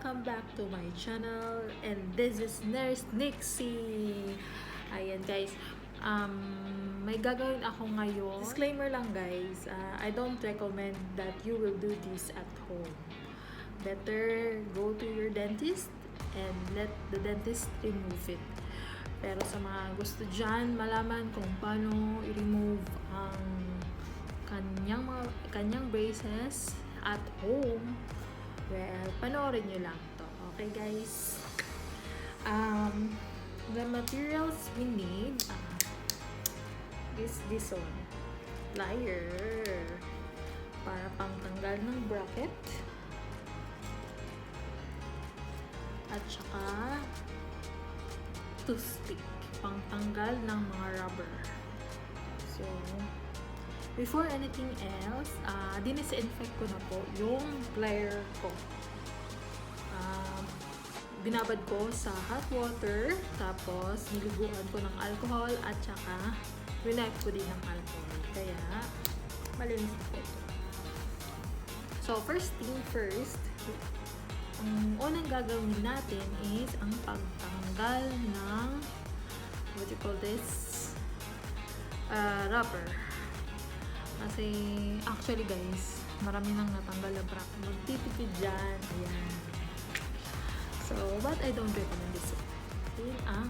welcome back to my channel, and this is Nurse Nixie. Ayan guys, may gagawin ako ngayon. Disclaimer lang guys, I don't recommend that you will do this at home. Better go to your dentist and let the dentist remove it. Pero sa mga gusto dyan malaman kung paano i-remove ang kanyang braces at home, well, panoorin nyo lang to. Okay guys? The materials we need is this one. Plier para pangtanggal ng bracket. At saka toothpick pangtanggal ng mga rubber. So, before anything else, dinisinfect ko na po yung plier ko. Binabad ko sa hot water, tapos niliguan ko ng alcohol at saka wipe ko din ng alcohol. Kaya, malinis na po ito. So, first thing first, ang unang gagawin natin is ang pagtanggal ng what you call this? Rubber. Kasi, actually guys, marami nang natanggal na bracket. Magtitipid dyan. Ayan. So, but I don't recommend this. Ayan ang